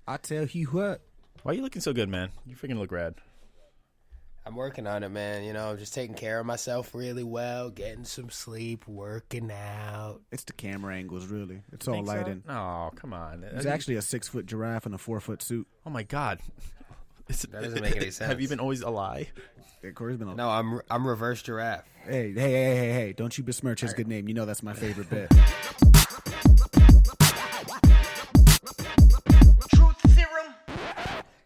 I tell you what. Why are you looking so good, man? You freaking look rad. I'm working on it, man. You know, just taking care of myself really well, getting some sleep, working out. It's the camera angles, really. It's all lighting. So? Oh, come on. It's actually a 6-foot giraffe in a 4-foot suit. Oh my God. That doesn't make any sense. Have you been always a lie? Yeah, Corey's been. No, I'm reverse giraffe. Hey! Don't you besmirch his good name. You know that's my favorite bit. Truth Serum.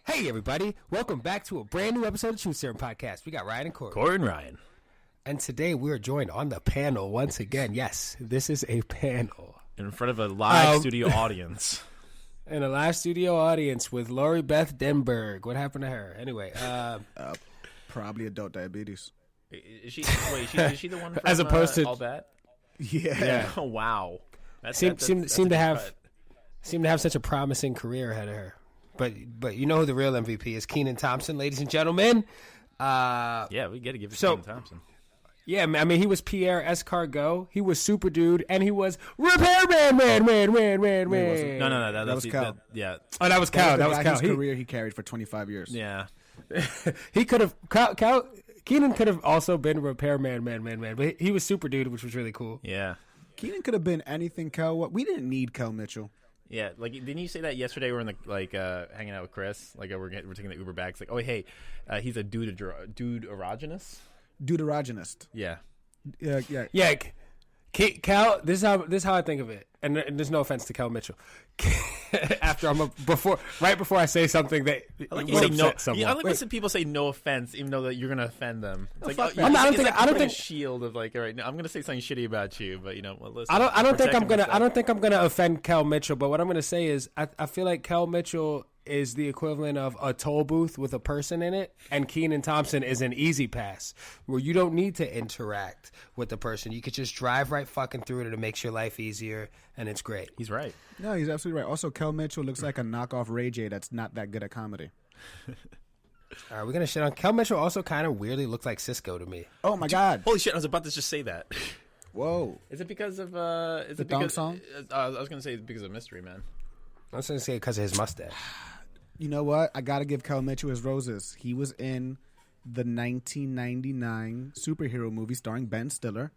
Hey, everybody! Welcome back to a brand new episode of Truth Serum Podcast. We got Ryan and Corey. Corey and Ryan. And today we are joined on the panel once again. Yes, this is a panel In front of a live studio audience. in a live studio audience with Lori Beth Denberg. What happened to her? Anyway, Probably adult diabetes. Is she the one from As opposed to All That? Yeah. Oh, wow. seemed to have such a promising career ahead of her. But you know who the real MVP is? Kenan Thompson, ladies and gentlemen. Yeah, we got to give it to Kenan Thompson. Yeah, I mean, he was Pierre Escargot. He was Super Dude, and he was Repairman, man. No, that was Cal. Yeah. Oh, that was Cal. That was Cal. His career he carried for 25 years. Yeah. He could have Kenan could have also been Repairman, man. But he was Super Dude, which was really cool. Yeah. Kenan could have been anything, Kel. We didn't need Kel Mitchell. Yeah, like didn't you say that yesterday? We're in the hanging out with Chris. Like we're taking the Uber back. It's like, oh hey, he's a dude erogenous. Duderogenist. Yeah. Yeah. Cal, this is how I think of it, and there's no offense to Cal Mitchell. Right before I say something that I would upset someone. Yeah, I like when people say no offense, even though that you're gonna offend them. It's like, I don't think a shield of like, all right, no, I'm gonna say something shitty about you, but you know, well, listen, I don't think I'm gonna offend Cal Mitchell, but what I'm gonna say is I feel like Cal Mitchell is the equivalent of a toll booth with a person in it, and Kenan Thompson is an easy pass where you don't need to interact with the person. You could just drive right fucking through it, and it makes your life easier, and it's great. He's right. No, he's absolutely right. Also, Kel Mitchell looks like a knockoff Ray J that's not that good at comedy. All right, we're gonna shit on Kel Mitchell. Also, kind of weirdly looked like Cisco to me. Oh my God! Holy shit! I was about to just say that. Whoa! Is it because of the thong song? I was gonna say it's because of Mystery Man. I was gonna say because of his mustache. You know what? I got to give Kel Mitchell his roses. He was in the 1999 superhero movie starring Ben Stiller,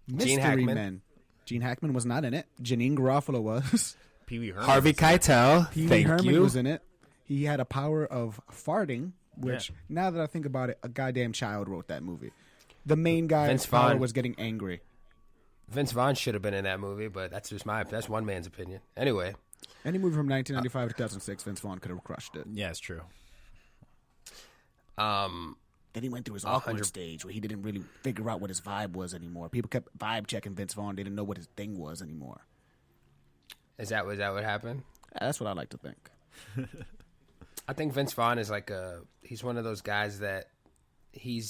Mystery Men. Gene Hackman was not in it. Janine Garofalo was. Pee Wee Herman. Harvey Keitel. Pee Wee Herman was in it. He had a power of farting, which, now that I think about it, a goddamn child wrote that movie. The main guy's power was getting angry. Vince Vaughn should have been in that movie, but that's one man's opinion. Anyway. Any movie from 1995 to 2006, Vince Vaughn could have crushed it. Yeah, it's true. Then he went through his awkward stage where he didn't really figure out what his vibe was anymore. People kept vibe checking Vince Vaughn. They didn't know what his thing was anymore. Was that what happened? Yeah, that's what I like to think. I think Vince Vaughn is he's one of those guys that he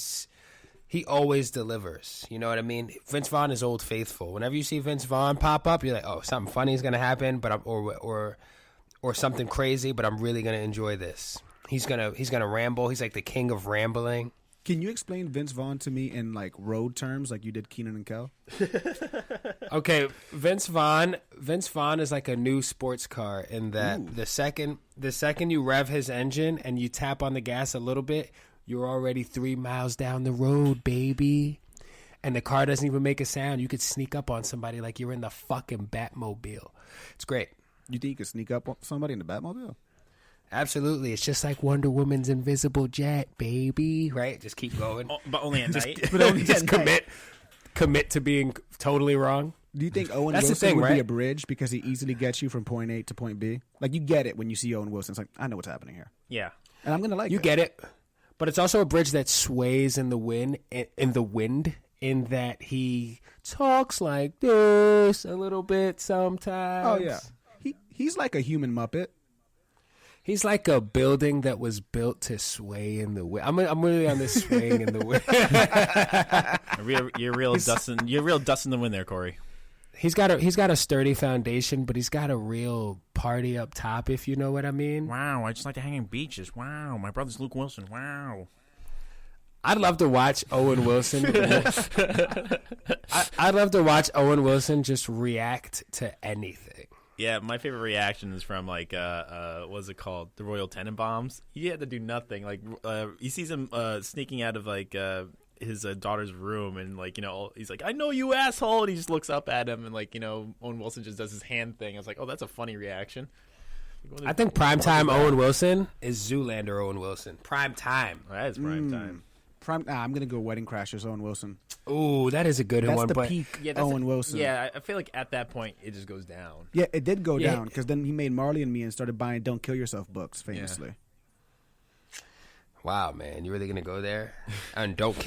always delivers. You know what I mean? Vince Vaughn is old faithful. Whenever you see Vince Vaughn pop up, you're like, oh, something funny is gonna happen, but or something crazy, but I'm really gonna enjoy this. He's gonna ramble. He's like the king of rambling. Can you explain Vince Vaughn to me in like road terms, like you did Kenan and Kel? Okay, Vince Vaughn is like a new sports car in that the second you rev his engine and you tap on the gas a little bit, you're already 3 miles down the road, baby. And the car doesn't even make a sound. You could sneak up on somebody like you're in the fucking Batmobile. It's great. You think you could sneak up on somebody in the Batmobile? Absolutely. It's just like Wonder Woman's invisible jet, baby. Right? Just keep going. But only at night. But only just commit to being totally wrong. Do you think Owen Wilson would be a bridge because he easily gets you from point A to point B? Like, you get it when you see Owen Wilson. It's like, I know what's happening here. Yeah. And I'm going to like it. You get it. But it's also a bridge that sways in the wind, in that he talks like this a little bit sometimes. Oh, yeah. He's like a human Muppet. He's like a building that was built to sway in the wind. I'm really on this swaying in the wind. You're real dust in the wind there, Corey. He's got a sturdy foundation, but he's got a real party up top, if you know what I mean. Wow, I just like to hang in beaches. Wow, my brother's Luke Wilson. Wow. I'd love to watch Owen Wilson. I'd love to watch Owen Wilson just react to anything. Yeah, my favorite reaction is from like what's it called? The Royal Tenenbaums. He had to do nothing. Like he sees him sneaking out of like his daughter's room, and like he's like, "I know you, asshole!" And he just looks up at him, and like Owen Wilson just does his hand thing. I was like, "Oh, that's a funny reaction." I think primetime Owen Wilson is Zoolander Owen Wilson. Prime time. Oh, that is prime time. I'm gonna go Wedding Crashers Owen Wilson. Ooh, that is a good That's one. the But peak Yeah, Owen Wilson. Yeah, I feel like at that point it just goes down. Yeah, it did go Yeah. down because then he made Marley and Me and started buying "Don't Kill Yourself" books famously. wow, man, you really gonna go there? And don't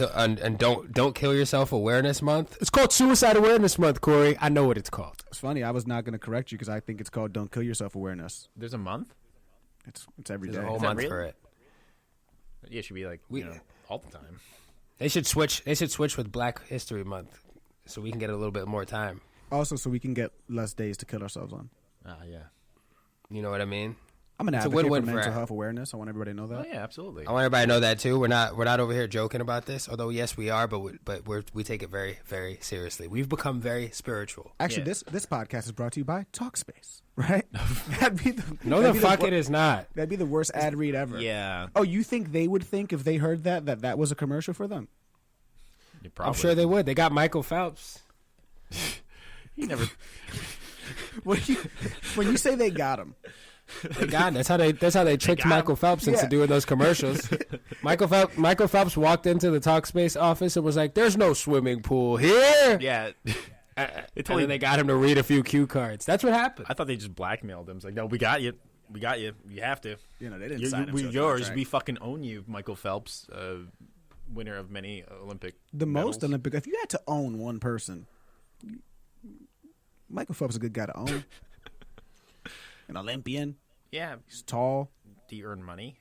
kill yourself Awareness Month. It's called Suicide Awareness Month, Corey. I know what it's called. It's funny. I was not gonna correct you because I think it's called "Don't Kill Yourself Awareness." There's a month. It's every There's day. a whole Is that month real? for it. Yeah, it should be like all the time. They should switch with Black History Month, so we can get a little bit more time. Also, so we can get less days to kill ourselves on. Yeah. You know what I mean? I'm an It's a advocate win-win for for mental us. health awareness. I want everybody to know that. Oh yeah, absolutely. I want everybody to know that too. We're not over here joking about this. Although yes, we are, but we take it very, very seriously. We've become very spiritual. Actually, Yeah. this podcast is brought to you by Talkspace, right? that'd be the, No, that'd the be fuck it is not. That'd be the worst ad read ever. Yeah. Oh, you think they would think if they heard that was a commercial for them? I'm sure they would. They got Michael Phelps. He never. When you say they got him, They got him. That's how they tricked got Michael Phelps into Yeah. doing those commercials. Michael Phelps walked into the Talkspace office and was like, "There's no swimming pool here." Yeah. And totally- then they got him to read a few cue cards. That's what happened. I thought they just blackmailed him. It's like, no, we got you. We got you. You have to. they didn't sign him we to a yours. contract. We fucking own you, Michael Phelps, winner of many Olympic. The most medals. Olympic. If you had to own one person, Michael Phelps is a good guy to own. An Olympian. Yeah. He's tall. Do you earn money?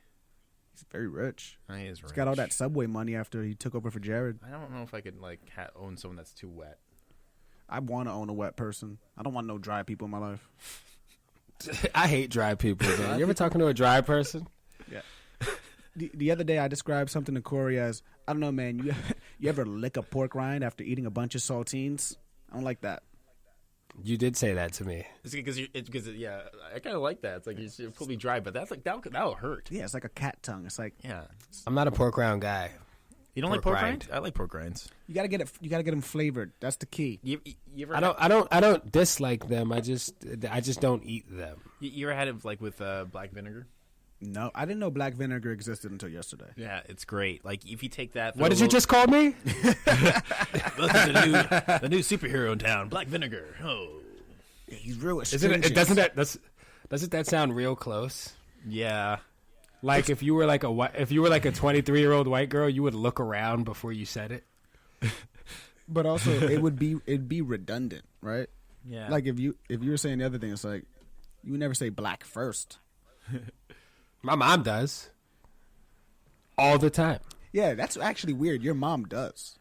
He's very rich. He is. He's got all that Subway money after he took over for Jared. I don't know if I could like own someone that's too wet. I want to own a wet person. I don't want no dry people in my life. I hate dry people, man. You ever talking to a dry person? Yeah. The other day, I described something to Corey as, I don't know, man, you ever lick a pork rind after eating a bunch of saltines? I don't like that. You did say that to me. It's because yeah, I kind of like that. It's like you're fully dry, but that's like that'll hurt. Yeah, it's like a cat tongue. It's like Yeah. I'm not a pork round guy. You don't Pork like pork rind. rinds? I like pork rinds. you gotta get it. You gotta get them flavored. That's the key. You ever I don't dislike them. I just don't eat them. you ever had it like with black vinegar? No, I didn't know black vinegar existed until yesterday. Yeah, it's great. Like if you take that. What did you just call me? Welcome to the new superhero in town, Black Vinegar. Oh, He's real Doesn't that sound real close? yeah. Like if you were like a 23-year-old white girl, you would look around before you said it. But also, it'd be redundant, right? Yeah. Like if you were saying the other thing, it's like you would never say black first. My mom does. All the time. Yeah, that's actually weird. Your mom does.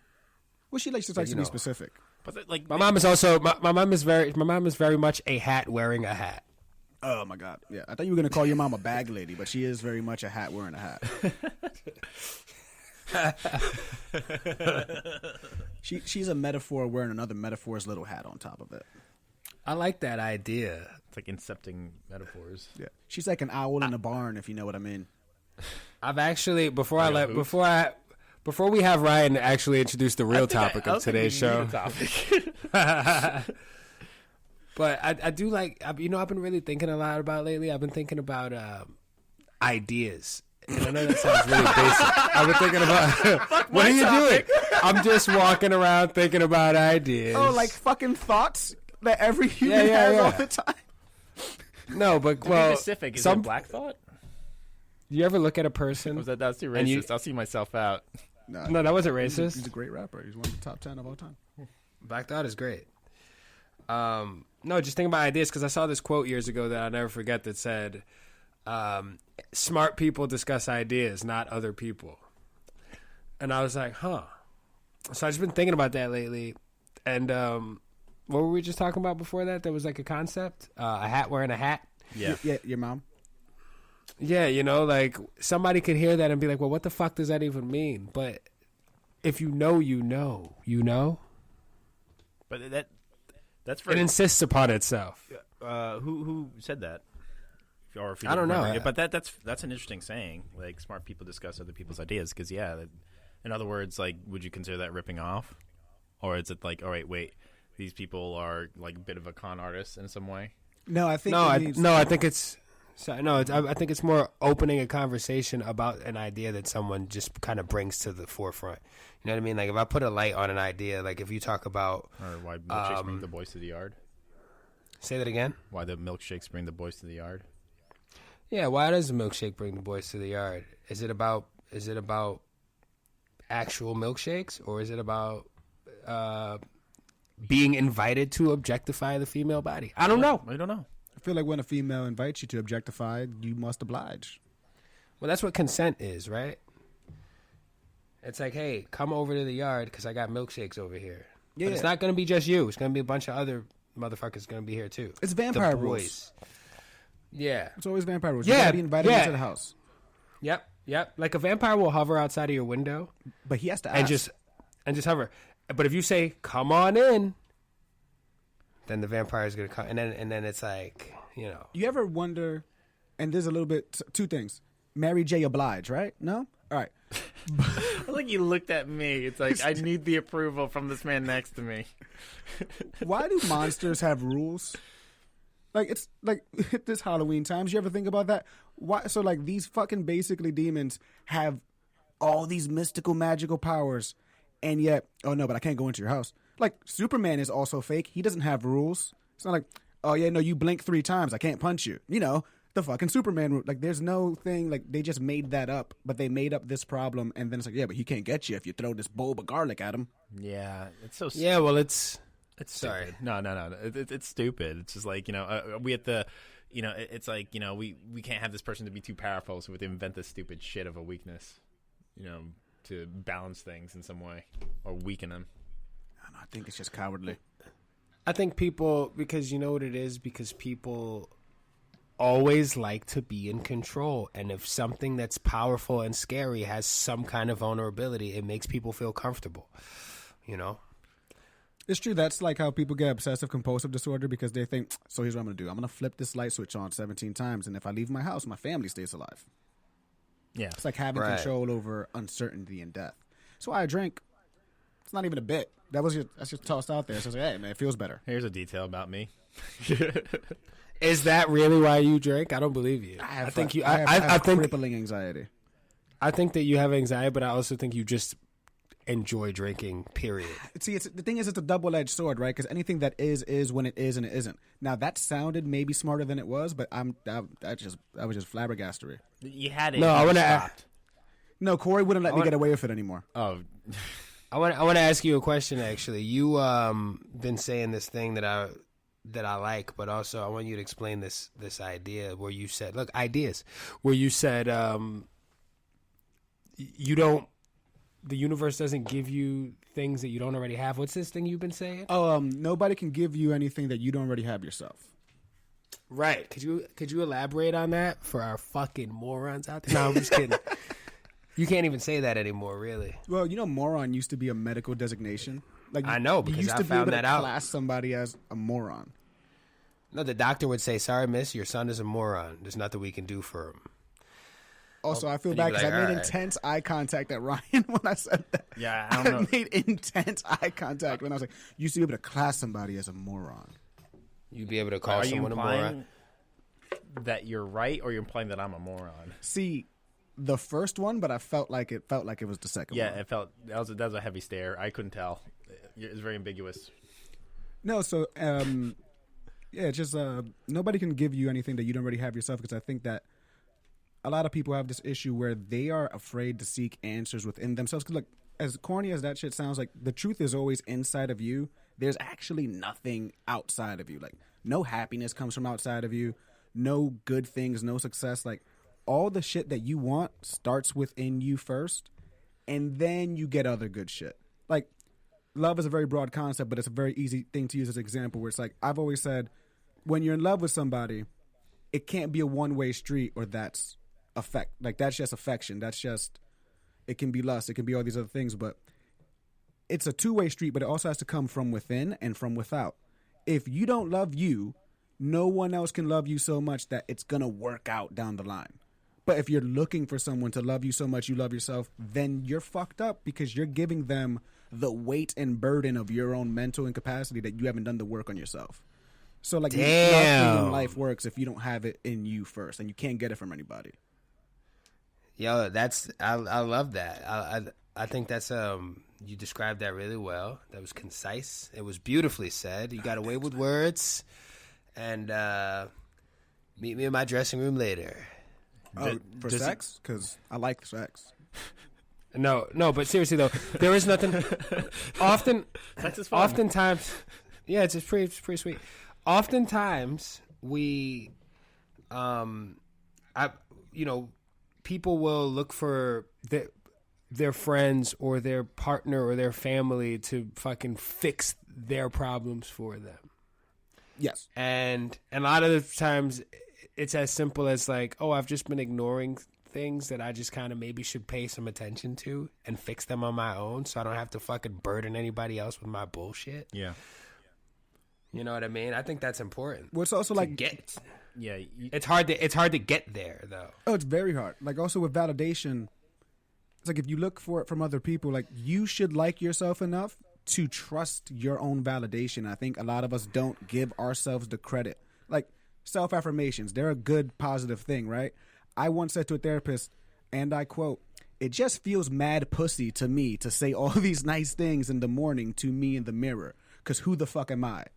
Well, she likes to you be know. specific. But like My mom is also my mom is very much a hat wearing a hat. Oh my god! Yeah, I thought you were gonna call your mom a bag lady, but she is very much a hat wearing a hat. She's a metaphor wearing another metaphor's little hat on top of it. I like that idea. it's like incepting metaphors. Yeah, she's like an owl in a barn, if you know what I mean. I've actually before hoops. we have Ryan actually introduce the real topic of today's show. But I do like, I've been really thinking a lot about lately. I've been thinking about ideas. And I know that sounds really basic. I've been thinking about, what are you doing? I'm just walking around thinking about ideas. Oh, like fucking thoughts that every human has all the time. No, but Be well, specific. Is some, it Black Thought? you ever look at a person? Was that's too And you- racist? I'll see myself out. No, that wasn't racist. He's a great rapper. He's one of the top 10 of all time. Black Thought is great. No, just think about ideas because I saw this quote years ago that I'll never forget that said, smart people discuss ideas, not other people. And I was like, huh. So I've just been thinking about that lately. And what were we just talking about before that? There was like a concept, a hat wearing a hat. Yeah. Yeah, your mom. Yeah, like somebody could hear that and be like, well, what the fuck does that even mean? But if you know, you know. But that's for It insists upon itself. Who said that? Or if you I don't know. But that's an interesting saying. Like, smart people discuss other people's ideas. Because in other words, like, would you consider that ripping off, or is it like, all right, wait, these people are like a bit of a con artist in some way? No, I think I think it's. I think it's more opening a conversation about an idea that someone just kind of brings to the forefront. You know what I mean? Like, if I put a light on an idea, like if you talk about, or why milkshakes bring the boys to the yard. Say that again. Why the milkshakes bring the boys to the yard? Yeah, why does a milkshake bring the boys to the yard? Is it about actual milkshakes, or is it about being invited to objectify the female body? I don't know. I don't know. I feel like when a female invites you to objectify, you must oblige. Well, that's what consent is, right? It's like, hey, come over to the yard because I got milkshakes over here. Yeah. But it's not going to be just you. It's going to be a bunch of other motherfuckers going to be here too. It's vampire rules. Yeah. It's always vampire rules. Yeah. You gotta be invited into the house. Yep. Like a vampire will hover outside of your window. But he has to ask. And just hover. But if you say, come on in, then the vampire is going to come. And then it's like, you know. You ever wonder, and there's a little bit, two things. Mary J. Oblige, right? No? All right. I think you looked at me. It's like, I need the approval from this man next to me. Why do monsters have rules? Like, it's like this Halloween times. You ever think about that? Why? So, like, these fucking basically demons have all these mystical, magical powers, and yet, oh no, but I can't go into your house. Like, Superman is also fake. He doesn't have rules. It's not like, oh yeah, no, you blink 3 times, I can't punch you. You know, the fucking Superman rule. Like, there's no thing. Like, they just made that up, but they made up this problem, and then it's like, yeah, but he can't get you if you throw this bulb of garlic at him. Yeah, it's so. Yeah, well, it's sorry. Stupid. No. It's stupid. It's just like, you know, we have to, you know, it's like, you know, we can't have this person to be too powerful, so we have to invent this stupid shit of a weakness, you know, to balance things in some way or weaken them. I think it's just cowardly. I think people, because you know what it is, because people always like to be in control. And if something that's powerful and scary has some kind of vulnerability, it makes people feel comfortable, you know? It's true. That's like how people get obsessive compulsive disorder, because they think, so here's what I'm going to do. I'm going to flip this light switch on 17 times, and if I leave my house, my family stays alive. Yeah. It's like having control over uncertainty and death. That's why I drink. It's not even a bit. That's just tossed out there. It's just like, hey, man, it feels better. Here's a detail about me. Is that really why you drink? I don't believe you. I think crippling anxiety. I think that you have anxiety, but I also think you just enjoy drinking, period. See, the thing is, it's a double-edged sword, right? Because anything that is when it is and it isn't. Now, that sounded maybe smarter than it was, but that was just flabbergastery. You had it. No, I want to. No, Corey wouldn't let me get away with it anymore. Oh. I want to ask you a question. Actually, you been saying this thing that I like, but also I want you to explain this idea where you said, look, ideas where you said you don't. The universe doesn't give you things that you don't already have. What's this thing you've been saying? Oh, nobody can give you anything that you don't already have yourself. Right. Could you elaborate on that for our fucking morons out there? No, I'm just kidding. You can't even say that anymore, really. Well, you know, moron used to be a medical designation. Like, I know, because I found that out. Class somebody as a moron. No, the doctor would say, "Sorry, miss, your son is a moron. There's nothing we can do for him." Also, I feel bad because I made intense eye contact at Ryan when I said that. Yeah, I don't know. I made intense eye contact when I was like, you used to be able to class somebody as a moron. You'd be able to call someone a moron. That you're right, or you're implying that I'm a moron? See, the first one, but I felt like it was the second one. Yeah, it felt that was a heavy stare. I couldn't tell. It was very ambiguous. No, so yeah, it's just nobody can give you anything that you don't already have yourself, because I think that a lot of people have this issue where they are afraid to seek answers within themselves. Because, look, as corny as that shit sounds, like, the truth is always inside of you. There's actually nothing outside of you. Like, no happiness comes from outside of you. No good things, no success. Like, all the shit that you want starts within you first, and then you get other good shit. Like, love is a very broad concept, but it's a very easy thing to use as an example, where it's like, I've always said, when you're in love with somebody, it can't be a one-way street, or that's that's just affection. That's just, it can be lust, it can be all these other things, but it's a two-way street, but it also has to come from within and from without. If you don't love you, no one else can love you so much that it's going to work out down the line. But if you're looking for someone to love you so much you love yourself, then you're fucked up because you're giving them the weight and burden of your own mental incapacity that you haven't done the work on yourself. So, like, nothing in life works if you don't have it in you first, and you can't get it from anybody. Yo, I love that. I think that's you described that really well. That was concise. It was beautifully said. You got away with words. And meet me in my dressing room later. Oh, for sex? Because I like sex. No, but seriously though, there is nothing. Oftentimes, yeah, it's pretty sweet. Oftentimes, people will look for their friends or their partner or their family to fucking fix their problems for them. Yes. And a lot of the times it's as simple as like, oh, I've just been ignoring things that I just kind of maybe should pay some attention to and fix them on my own so I don't have to fucking burden anybody else with my bullshit. Yeah. You know what I mean? I think that's important. Well, it's also like it's hard to get there though. Oh, it's very hard. Like also with validation, it's like if you look for it from other people, like you should like yourself enough to trust your own validation. I think a lot of us don't give ourselves the credit. Like self-affirmations, they're a good positive thing, right? I once said to a therapist, and I quote, "It just feels mad pussy to me to say all these nice things in the morning to me in the mirror, because who the fuck am I?"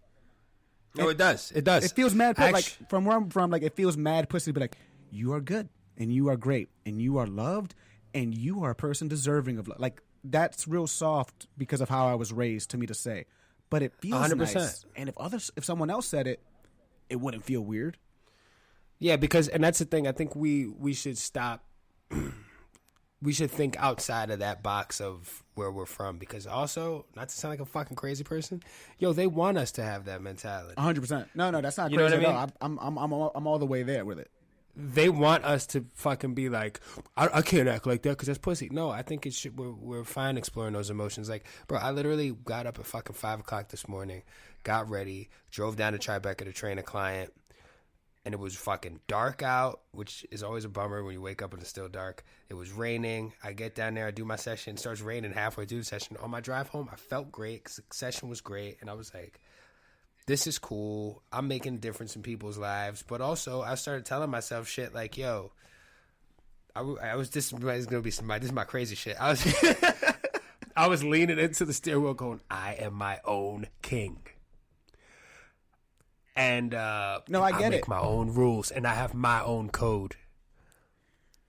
No, it does. It does. It feels mad pussy. Like from where I'm from, like it feels mad pussy to be like, you are good and you are great and you are loved and you are a person deserving of love. Like that's real soft because of how I was raised to me to say, but it feels 100%. Nice. And if someone else said it, it wouldn't feel weird. Yeah, and that's the thing. I think we should stop. We should think outside of that box of where we're from, because also, not to sound like a fucking crazy person, yo, they want us to have that mentality. 100%. No, that's not crazy at all. I'm all the way there with it. They want us to fucking be like, I can't act like that because that's pussy. No, I think it should. We're fine exploring those emotions. Like, bro, I literally got up at fucking 5 o'clock this morning, got ready, drove down to Tribeca to train a client. And it was fucking dark out, which is always a bummer when you wake up and it's still dark. It was raining. I get down there, I do my session. It starts raining halfway through the session. On my drive home, I felt great because the session was great. And I was like, this is cool. I'm making a difference in people's lives. But also, I started telling myself shit like, yo, this is my crazy shit. I was leaning into the stairwell going, I am my own king. And I make my own rules, and I have my own code,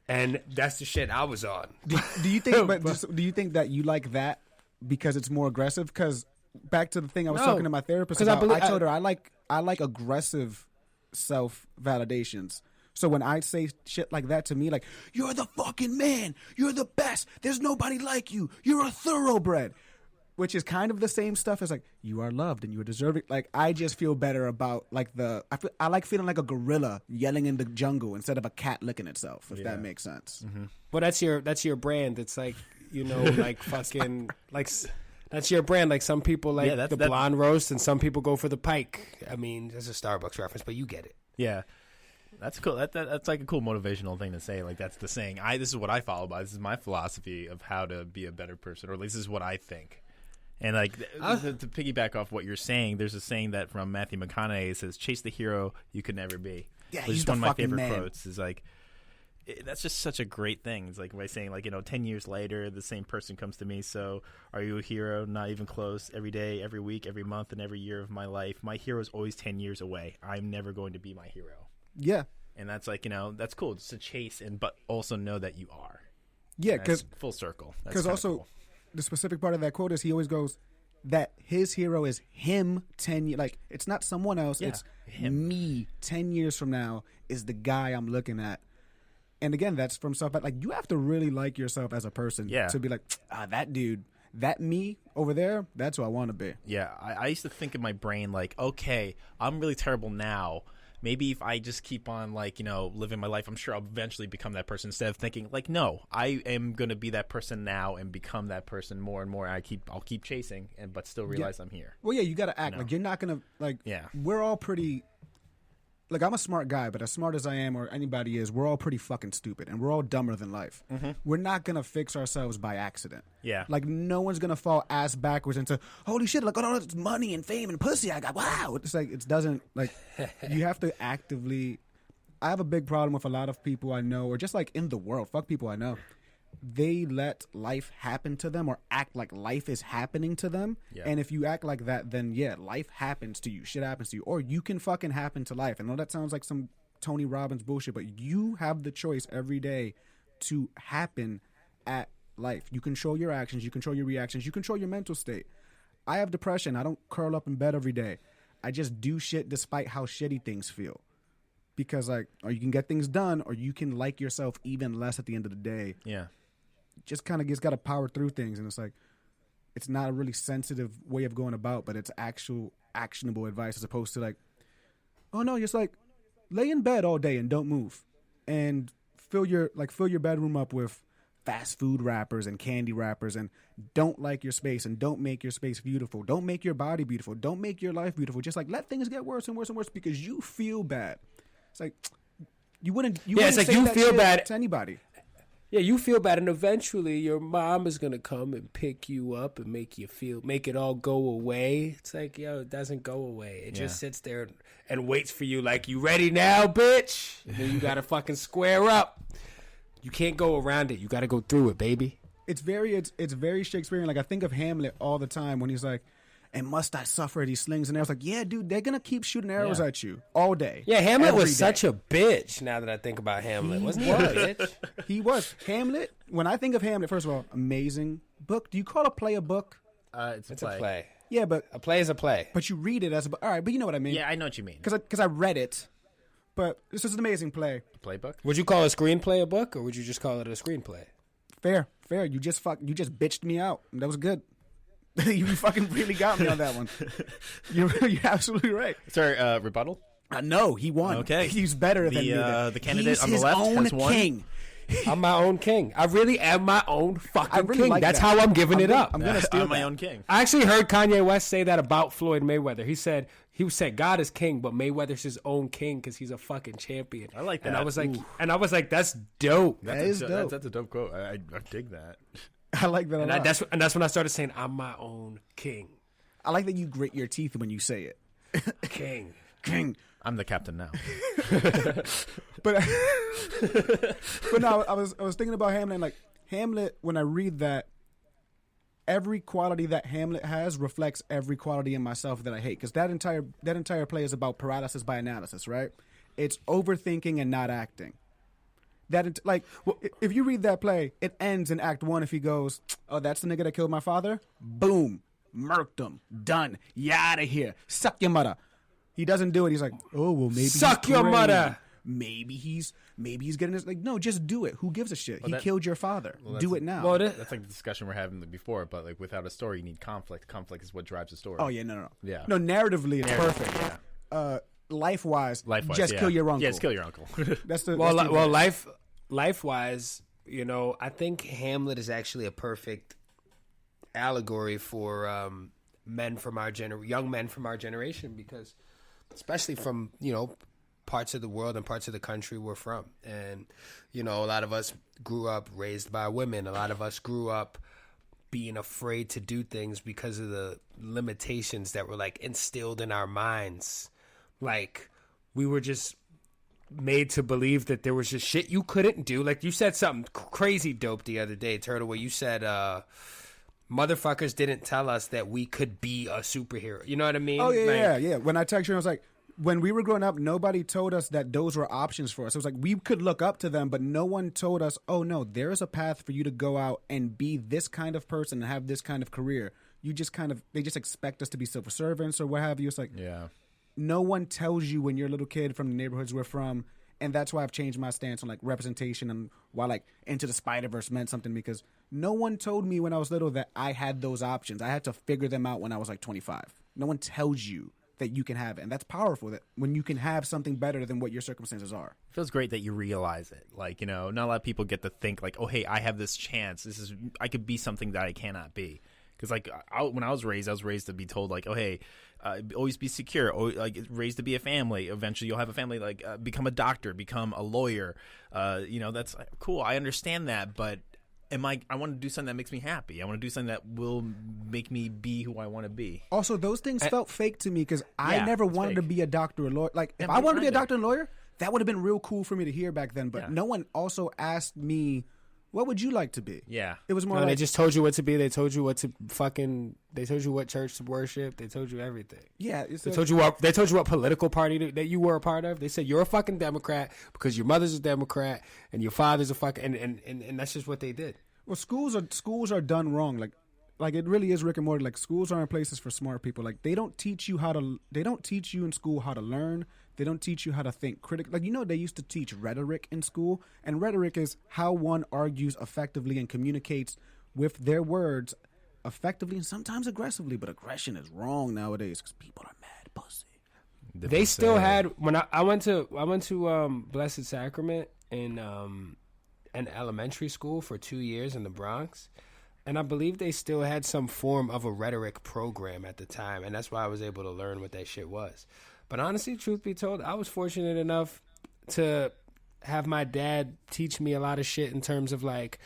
and that's the shit I was on. Do you think? Do you think that you like that because it's more aggressive? Because back to the thing I was talking to my therapist about, I told her I like aggressive self validations. So when I say shit like that to me, like you're the fucking man, you're the best, there's nobody like you, you're a thoroughbred. Which is kind of the same stuff as like you are loved and you are deserving. Like I just feel better about like I like feeling like a gorilla yelling in the jungle instead of a cat licking itself. If that makes sense. Mm-hmm. Well, that's your brand. It's like like fucking like that's your brand. Like some people like the blonde roast and some people go for the pike. I mean, there's a Starbucks reference, but you get it. Yeah. That's cool. That's like a cool motivational thing to say. Like that's the saying. This is what I follow by. This is my philosophy of how to be a better person, or at least this is what I think. And like to piggyback off what you're saying, there's a saying that from Matthew McConaughey. It says, "Chase the hero you could never be." Yeah, which he's is one of my favorite man. quotes. Is like that's just such a great thing. It's like by saying 10 years later, the same person comes to me. So are you a hero? Not even close. Every day, every week, every month, and every year of my life, my hero is always 10 years away. I'm never going to be my hero. Yeah, and that's like that's cool. Just to chase but also know that you are. Yeah, because full circle. Because also. Cool. The specific part of that quote is he always goes that his hero is him 10 years. Like, it's not someone else. Yeah, it's him. Me 10 years from now is the guy I'm looking at. And again, that's from stuff like you have to really like yourself as a person to be like, that dude, that me over there, that's who I want to be. Yeah, I used to think in my brain like, okay, I'm really terrible now. Maybe if I just keep on living my life, I'm sure I'll eventually become that person. Instead of thinking like, no, I am going to be that person now and become that person more and more. I'll keep chasing but still realize I'm here. Well, yeah, you got to act like you're not going to we're all pretty Like, I'm a smart guy, but as smart as I am or anybody is, we're all pretty fucking stupid, and we're all dumber than life. We're not going to fix ourselves by accident. Yeah. Like, no one's going to fall ass backwards into, holy shit, look at all this money and fame and pussy I got. Wow. It's like, it doesn't, like, you have to actively. I have a big problem with a lot of people I know, or just like in the world, fuck people I know. They let life happen to them or act like life is happening to them. Yeah. And if you act like that, then yeah, life happens to you. Shit happens to you. Or you can fucking happen to life. I know that sounds like some Tony Robbins bullshit, but you have the choice every day to happen at life. You control your actions. You control your reactions. You control your mental state. I have depression. I don't curl up in bed every day. I just do shit despite how shitty things feel. Because, like, or you can get things done, or you can like yourself even less at the end of the day. Yeah. Just kind of just got to power through things, and it's like, it's not a really sensitive way of going about, but it's actual actionable advice as opposed to like, oh no, just like lay in bed all day and don't move, and fill your bedroom up with fast food wrappers and candy wrappers, and don't like your space and don't make your space beautiful, don't make your body beautiful, don't make your life beautiful. Just like let things get worse and worse and worse because you feel bad. It's like you wouldn't it's like say you that feel shit bad to anybody. Yeah, you feel bad, and eventually your mom is gonna come and pick you up and make it all go away. It's like, yo, it doesn't go away. It just sits there and waits for you. Like, you ready now, bitch? And then you gotta fucking square up. You can't go around it. You gotta go through it, baby. It's very Shakespearean. Like, I think of Hamlet all the time when he's like, and must I suffer these slings and arrows? Like, yeah, dude, they're gonna keep shooting arrows at you all day. Yeah, Hamlet was such a bitch. Now that I think about Hamlet, wasn't he a bitch? He was. Hamlet. When I think of Hamlet, first of all, amazing book. Do you call a play a book? It's a play. Yeah, but a play is a play. But you read it as a book. All right, but you know what I mean. Yeah, I know what you mean. Because I read it. But this is an amazing play. Playbook. Would you call a screenplay a book, or would you just call it a screenplay? Fair. You just bitched me out. That was good. You fucking really got me on that one. You're absolutely right. Sorry, rebuttal? No, he won. Okay. He's better than me. The candidate He's on the left own has won. King. I'm my own king. I really am my own fucking really king. like That's that. how I'm giving it up. I'm gonna steal I'm my that. own king. I actually heard Kanye West say that about Floyd Mayweather. He said God is king, but Mayweather's his own king because he's a fucking champion. I like that. And I was like, that's dope. That is dope. That's a dope quote. I dig that. I like that a lot. That's when I started saying, I'm my own king. I like that you grit your teeth when you say it. King. I'm the captain now. But no, I was thinking about Hamlet. And like Hamlet, when I read that, every quality that Hamlet has reflects every quality in myself that I hate. Because that entire play is about paralysis by analysis, right? It's overthinking and not acting. If you read that play, it ends in Act 1 if he goes, oh, that's the nigga that killed my father? Boom. Murked him. Done. You out of here. Suck your mother. He doesn't do it. He's like, oh, well, maybe suck he's your crazy. Mother. Maybe he's getting this. Like, no, just do it. Who gives a shit? He killed your father. Do it now. Well, that's like the discussion we're having before, but like without a story, you need conflict. Conflict is what drives the story. Oh, yeah, no. Yeah. No, narratively, it's perfect. Yeah. Life-wise, just kill your uncle. Yeah, just kill your uncle. Life-wise, I think Hamlet is actually a perfect allegory for young men from our generation, because especially from parts of the world and parts of the country we're from, and a lot of us grew up raised by women. A lot of us grew up being afraid to do things because of the limitations that were like instilled in our minds. Like, we were just made to believe that there was just shit you couldn't do. Like, you said something crazy dope the other day, Turtle, where you said motherfuckers didn't tell us that we could be a superhero. You know what I mean? Oh, yeah, yeah. When I texted you, I was like, when we were growing up, nobody told us that those were options for us. It was like we could look up to them, but no one told us, oh, no, there is a path for you to go out and be this kind of person and have this kind of career. You just they just expect us to be civil servants or what have you. It's like, yeah. No one tells you when you're a little kid from the neighborhoods we're from. And that's why I've changed my stance on like representation and why like Into the Spider-Verse meant something, because no one told me when I was little that I had those options. I had to figure them out when I was like 25. No one tells you that you can have it. And that's powerful, that when you can have something better than what your circumstances are. It feels great that you realize it. Like, not a lot of people get to think like, oh, hey, I have this chance. I could be something that I cannot be. Because like when I was raised to be told like, oh hey, always be secure, like raised to be a family. Eventually you'll have a family. Like become a doctor, become a lawyer. That's cool. I understand that, but I want to do something that makes me happy. I want to do something that will make me be who I want to be. Also, those things felt fake to me because I never wanted to be a doctor or lawyer. Like, if I wanted to be a doctor and lawyer, that would have been real cool for me to hear back then. But no one also asked me, what would you like to be? Yeah. It was more like... They just told you what to be. They told you what to they told you what church to worship. They told you everything. Yeah. They told you what political party that you were a part of. They said you're a fucking Democrat because your mother's a Democrat and your father's a fucking... And that's just what they did. Well, schools are done wrong. Like it really is Rick and Morty. Like schools aren't places for smart people. Like they don't teach you in school how to learn. They don't teach you how to think critically. Like, they used to teach rhetoric in school, and rhetoric is how one argues effectively and communicates with their words effectively and sometimes aggressively. But aggression is wrong nowadays because people are mad pussy. They still had when I went to Blessed Sacrament in an elementary school for 2 years in the Bronx, and I believe they still had some form of a rhetoric program at the time, and that's why I was able to learn what that shit was. But honestly, truth be told, I was fortunate enough to have my dad teach me a lot of shit in terms of like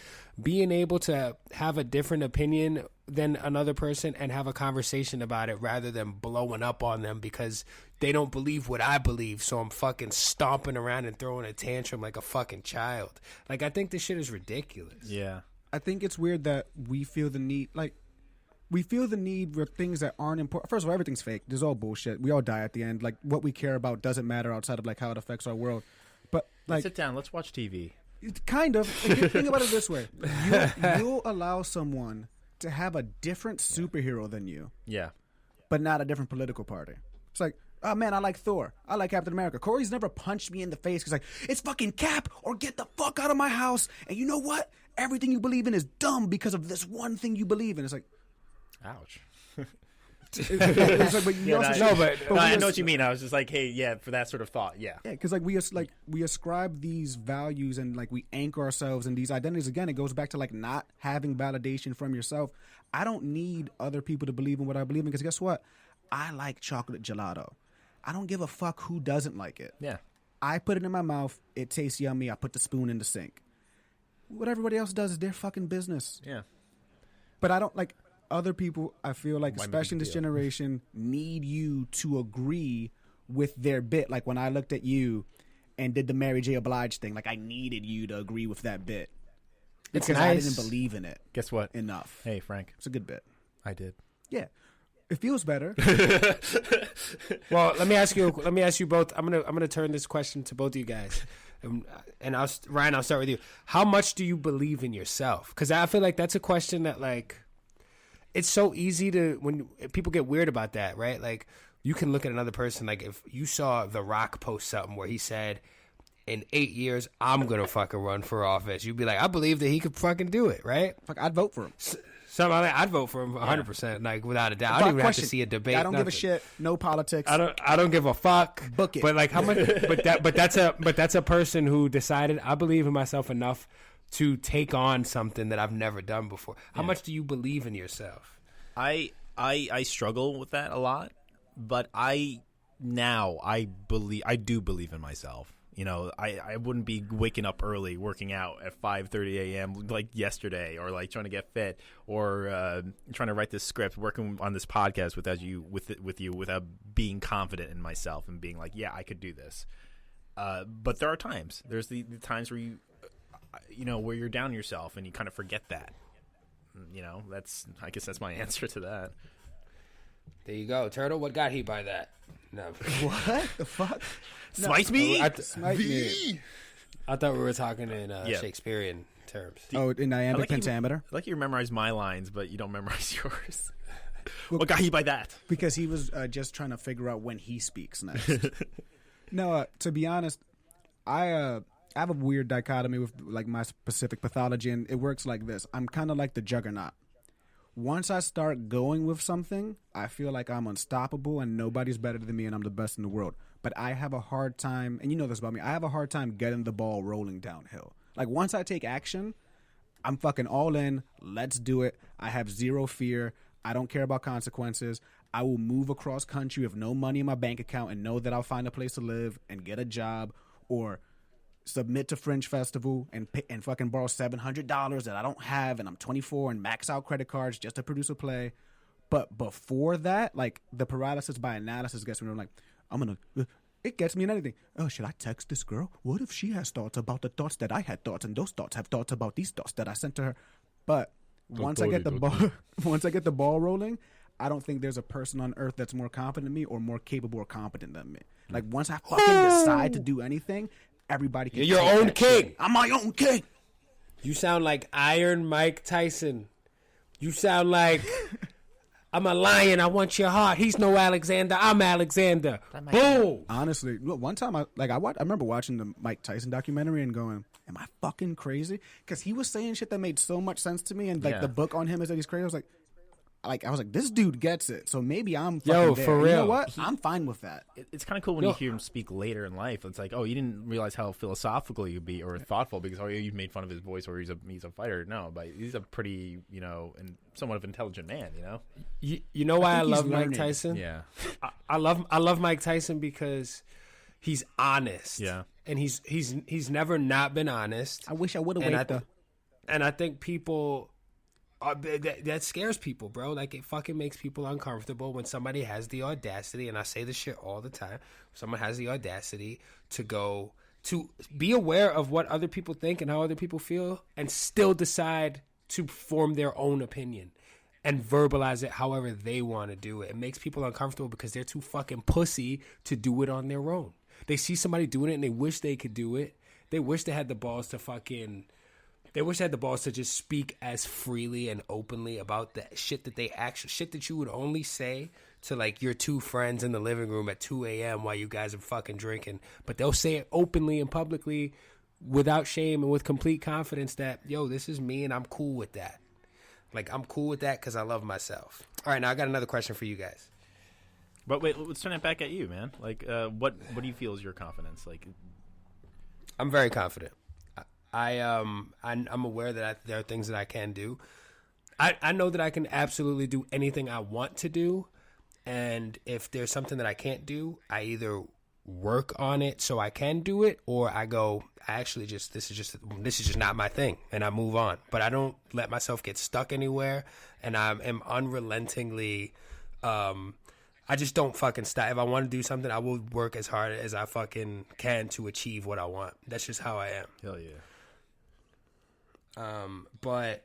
being able to have a different opinion than another person and have a conversation about it rather than blowing up on them because they don't believe what I believe. So I'm fucking stomping around and throwing a tantrum like a fucking child. Like, I think this shit is ridiculous. Yeah. I think it's weird that we feel the need for things that aren't important. First of all, everything's fake. There's all bullshit. We all die at the end. Like, what we care about doesn't matter outside of like how it affects our world. But like, sit down. Let's watch TV. Kind of. Think about it this way: you'll allow someone to have a different superhero than you, but not a different political party. It's like, oh man, I like Thor. I like Captain America. Corey's never punched me in the face because like, it's fucking Cap or get the fuck out of my house. And you know what? Everything you believe in is dumb because of this one thing you believe in. It's like, ouch. it's like, but I know what you mean. I was just like, hey, yeah, for that sort of thought, yeah, because like we ascribe these values and like we anchor ourselves in these identities. Again, it goes back to like not having validation from yourself. I don't need other people to believe in what I believe in because guess what? I like chocolate gelato. I don't give a fuck who doesn't like it. Yeah, I put it in my mouth. It tastes yummy. I put the spoon in the sink. What everybody else does is their fucking business. Yeah, but I don't like. Other people, I feel like, especially in this generation, need you to agree with their bit. Like when I looked at you and did the Mary J. Blige thing, like I needed you to agree with that bit. It's because nice. I didn't believe in it. Guess what? Enough. Hey, Frank. It's a good bit. I did. Yeah. It feels better. Well, let me ask you both. I'm gonna turn this question to both of you guys. And Ryan, I'll start with you. How much do you believe in yourself? Because I feel like that's a question that like, it's so easy to, when people get weird about that, right? Like, you can look at another person, like, if you saw The Rock post something where he said, in 8 years, I'm going to fucking run for office, you'd be like, I believe that he could fucking do it, right? Fuck, I'd vote for him. I'd vote for him 100%, like, without a doubt. I don't even have to see a debate. I don't give a shit. No politics. I don't give a fuck. Book it. But, like, how much, but that's a person who decided, I believe in myself enough to take on something that I've never done before. How much do you believe in yourself? I struggle with that a lot, but I do believe in myself. You know, I wouldn't be waking up early, working out at 5:30 a.m. like yesterday, or like trying to get fit, or trying to write this script, working on this podcast with you without being confident in myself and being like, yeah, I could do this. But there are times. There's the times where where you're down yourself and you kind of forget that. You know, I guess that's my answer to that. There you go, Turtle. What got he by that? No. What the fuck? Smite me? Smite me. I thought we were talking in Shakespearean terms. In iambic pentameter? I like you memorize my lines, but you don't memorize yours. What got he by that? Because he was just trying to figure out when he speaks next. No, to be honest, I have a weird dichotomy with like my specific pathology, and it works like this. I'm kind of like the juggernaut. Once I start going with something, I feel like I'm unstoppable and nobody's better than me and I'm the best in the world. But I have a hard time, and you know this about me, I have a hard time getting the ball rolling downhill. Like once I take action, I'm fucking all in. Let's do it. I have zero fear. I don't care about consequences. I will move across country with no money in my bank account and know that I'll find a place to live and get a job, or submit to Fringe Festival and fucking borrow $700 that I don't have, and I'm 24 and max out credit cards just to produce a play. But before that, like, the paralysis by analysis gets me. I'm like, it gets me in anything. Oh, should I text this girl? What if she has thoughts about the thoughts that I had thoughts, and those thoughts have thoughts about these thoughts that I sent to her? But once I get the ball rolling, I don't think there's a person on earth that's more confident than me or more capable or competent than me. Like, once I fucking decide to do anything, everybody can. You're your own king. Shit. I'm my own king. You sound like Iron Mike Tyson. You sound like I'm a lion. I want your heart. He's no Alexander. I'm Alexander. Boom. Honestly, look, one time I remember watching the Mike Tyson documentary and going, "Am I fucking crazy?" Because he was saying shit that made so much sense to me, and like the book on him is that he's crazy. I was like, this dude gets it. So maybe I'm fucking there. For real. You know what? I'm fine with that. It's kind of cool when you hear him speak later in life. It's like, oh, you didn't realize how philosophical you could be or thoughtful because, oh, you made fun of his voice or he's a fighter. No, but he's a pretty, and somewhat of an intelligent man, You know why I love Mike Tyson? Yeah. I love Mike Tyson because he's honest. Yeah. And he's never not been honest. I wish I would have waited. And I think people... that scares people, bro. Like, it fucking makes people uncomfortable when somebody has the audacity, and I say this shit all the time, someone has the audacity to be aware of what other people think and how other people feel and still decide to form their own opinion and verbalize it however they want to do it. It makes people uncomfortable because they're too fucking pussy to do it on their own. They see somebody doing it and they wish they could do it. They wish they had the balls to fucking... They wish they had the balls to just speak as freely and openly about the shit that you would only say to, like, your two friends in the living room at 2 a.m. while you guys are fucking drinking. But they'll say it openly and publicly without shame and with complete confidence that, yo, this is me and I'm cool with that. Like, I'm cool with that because I love myself. All right, now I got another question for you guys. But wait, let's turn it back at you, man. Like, what do you feel is your confidence? Like, I'm very confident. I'm aware that there are things that I can do. I know that I can absolutely do anything I want to do, and if there's something that I can't do, I either work on it so I can do it, or I go, this is just not my thing, and I move on. But I don't let myself get stuck anywhere, and I am unrelentingly. I just don't fucking stop. If I want to do something, I will work as hard as I fucking can to achieve what I want. That's just how I am. Hell yeah. But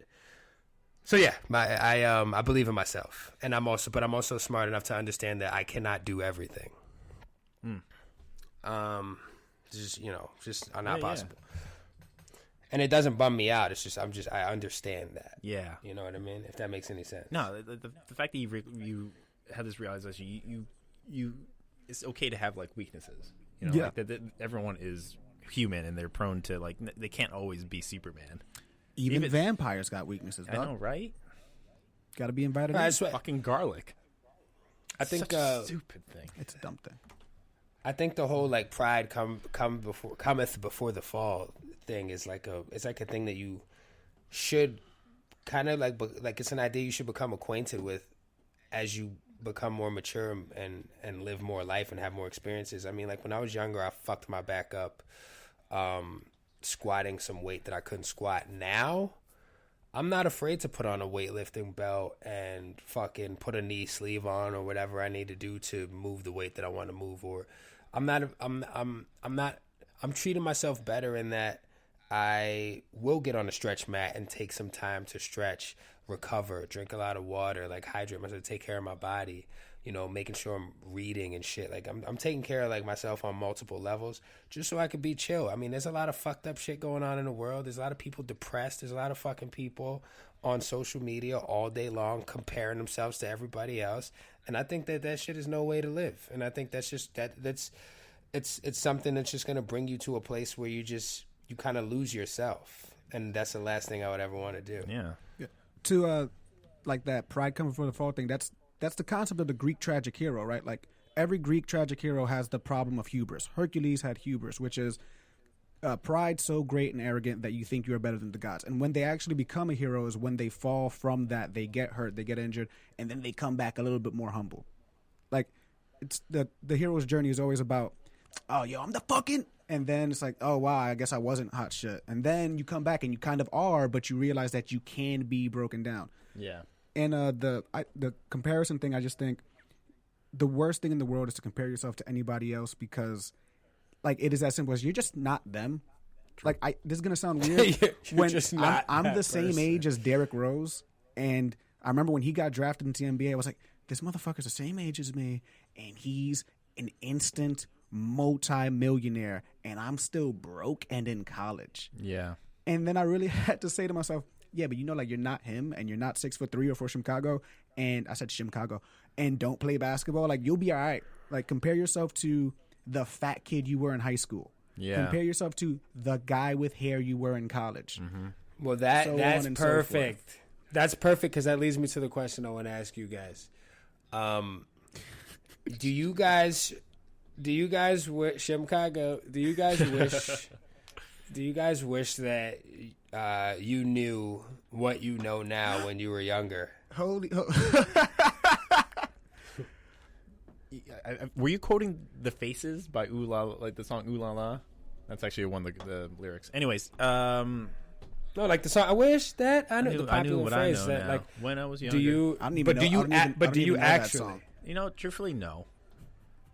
so yeah, I believe in myself, and I'm also smart enough to understand that I cannot do everything. Just not possible. And it doesn't bum me out. It's just I understand that. Yeah, you know what I mean. If that makes any sense. No, the fact that you have this realization, you it's okay to have like weaknesses. Like that everyone is human and they're prone to, like, they can't always be Superman. Even vampires got weaknesses, dog. I know, right? Got to be invited. It's fucking garlic. I think such a stupid thing. It's a dumb thing. I think the whole, like, pride cometh before the fall thing is like it's like a thing that you should kind of like it's an idea you should become acquainted with as you become more mature and live more life and have more experiences. I mean, like, when I was younger, I fucked my back up squatting some weight that I couldn't squat. Now, I'm not afraid to put on a weightlifting belt and fucking put a knee sleeve on or whatever I need to do to move the weight that I want to move. Or I'm treating myself better in that I will get on a stretch mat and take some time to stretch, recover, drink a lot of water, like hydrate myself, take care of my body, making sure I'm reading and shit. Like, I'm taking care of, like, myself on multiple levels just so I could be chill. I mean, there's a lot of fucked up shit going on in the world. There's a lot of people depressed. There's a lot of fucking people on social media all day long comparing themselves to everybody else. And I think that shit is no way to live. And I think that's just it's something that's just going to bring you to a place where you kind of lose yourself. And that's the last thing I would ever want to do. Yeah. To like that pride coming before the fall thing, that's the concept of the Greek tragic hero, right? Like, every Greek tragic hero has the problem of hubris. Hercules had hubris, which is pride so great and arrogant that you think you're better than the gods. And when they actually become a hero is when they fall from that. They get hurt, they get injured, and then they come back a little bit more humble. Like, it's the hero's journey is always about, oh, yo, I'm the fucking... And then it's like, oh, wow, I guess I wasn't hot shit. And then you come back and you kind of are, but you realize that you can be broken down. Yeah. And the comparison thing, I just think the worst thing in the world is to compare yourself to anybody else because... Like, it is as simple as you're just not them. Like, this is going to sound weird. You're just not I'm that the same person. age as Derrick Rose. And I remember when he got drafted into the NBA, I was like, this motherfucker's the same age as me. And he's an instant multi-millionaire. And I'm still broke and in college. Yeah. And then I really had to say to myself, yeah, but like, you're not him. And you're not 6'3" or for Chicago. And I said Chicago. And don't play basketball. Like, you'll be all right. Like, compare yourself to the fat kid you were in high school. Yeah. Compare yourself to the guy with hair you were in college. Mm-hmm. Well, So that's on and so perfect. forth. That's perfect because that leads me to the question I want to ask you guys. Do you guys wish Chicago? Do you guys wish that you knew what you know now when you were younger? Were you quoting The Faces by Ooh La, like the song Ooh La La? That's actually one of the lyrics. Anyways, No, like the song. I wish that I knew the popular what phrase I know that now. like. When I was younger. Do you? I don't even But know- do I you? don't even- I But don't do even you know that actually? song. You know, truthfully, no.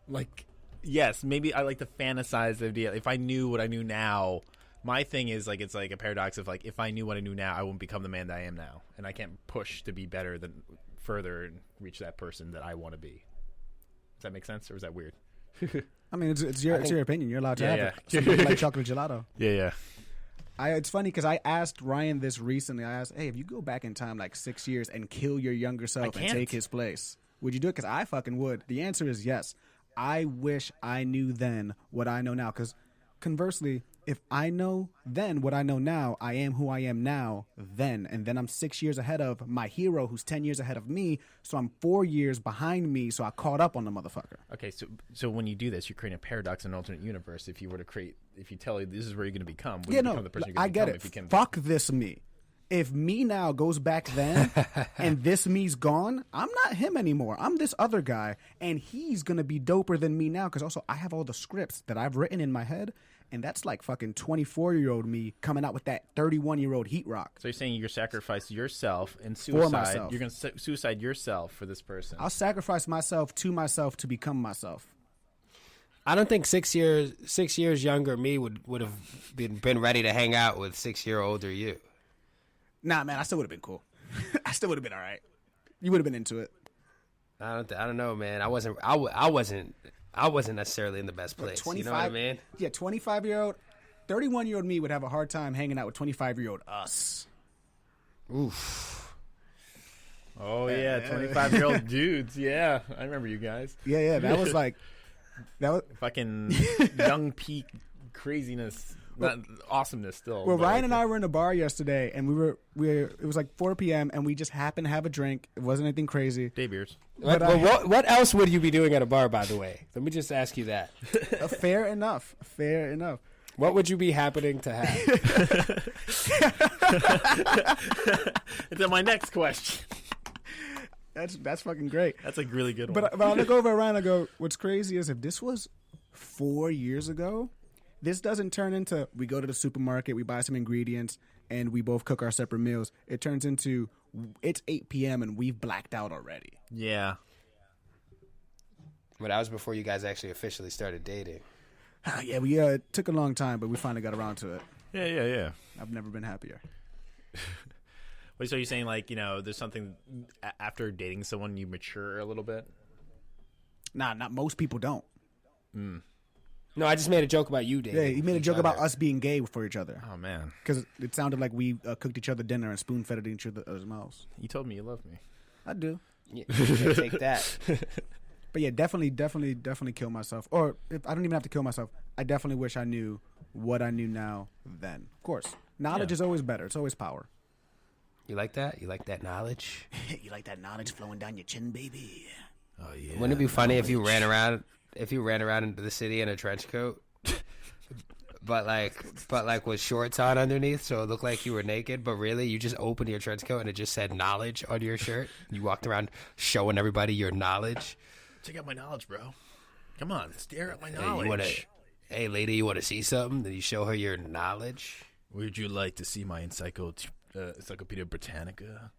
Like, Yes, maybe I like to fantasize the idea. If I knew what I knew now, my thing is like it's like a paradox of like if I knew what I knew now, I wouldn't become the man that I am now, and I can't push to be better than further and reach that person that I want to be. Does that make sense, or is that weird? I mean, it's your opinion. You're allowed to have it. Yeah. Some people like chocolate gelato. Yeah. It's funny because I asked Ryan this recently. I asked, hey, if you go back in time like 6 years and kill your younger self and can't. take his place, would you do it? Because I fucking would. The answer is yes. I wish I knew then what I know now. Because conversely, if I know then what I know now, I am who I am now then. And then I'm 6 years ahead of my hero who's 10 years ahead of me. So I'm 4 years behind me. So I caught up on the motherfucker. Okay, so when you do this, you're creating a paradox in an alternate universe. If you were to create, if you tell you this is where you're going to become, would you become the person you're going to I become get it. if you can? Fuck this me. If me now goes back then and this me's gone, I'm not him anymore. I'm this other guy, and he's going to be doper than me now because also I have all the scripts that I've written in my head, and that's like fucking 24-year-old me coming out with that 31-year-old heat rock. So you're saying you're sacrifice yourself and For suicide. myself. You're going to suicide yourself for this person. I'll sacrifice myself to become myself. I don't think 6 years younger me would have been ready to hang out with 6 year older you. Nah, man, I still would have been cool. I still would have been all right. You would have been into it. I don't know, man. I wasn't necessarily in the best place. You know what I mean? Yeah, 25-year-old, 31-year-old me would have a hard time hanging out with 25-year-old us. Oof. Oh yeah, 25-year-old dudes. Yeah, I remember you guys. Yeah, that was like that was. Fucking young peak craziness, not awesomeness still. Well, but Ryan like and I were in a bar yesterday, and it was like 4 p.m. and we just happened to have a drink. It wasn't anything crazy. day beers. What else would you be doing at a bar, by the way? Let me just ask you that. Fair enough. What would you be happening to have? It's my next question. That's fucking great. That's a really good one. But I look over at Ryan and I go, what's crazy is if this was 4 years ago, this doesn't turn into we go to the supermarket, we buy some ingredients, and we both cook our separate meals. It turns into it's 8 p.m. and we've blacked out already. Yeah. But that was before you guys actually officially started dating. Yeah, we took a long time, but we finally got around to it. Yeah. I've never been happier. Wait, so you're saying like, you know, there's something after dating someone you mature a little bit? Nah, not most people don't. No, I just made a joke about you dating. Yeah, he made a each joke about other. us being gay for each other. Oh man, Because it sounded like we cooked each other dinner and spoon fed it each other's mouths. you told me you love me. I do. Yeah, take that. But yeah, definitely kill myself. Or if I don't even have to kill myself, I definitely wish I knew what I knew now then. Of course. Knowledge is always better. It's always power. You like that? You like that knowledge? You like that knowledge flowing down your chin, baby? Oh yeah. Wouldn't it be funny if you ran around into the city in a trench coat, but like with shorts on underneath, so it looked like you were naked, but really you just opened your trench coat and it just said knowledge on your shirt. You walked around showing everybody your knowledge. Check out my knowledge, bro. Come on, stare at my knowledge. Hey, lady, you want to see something? Then you show her your knowledge. Would you like to see my Encyclopedia Britannica,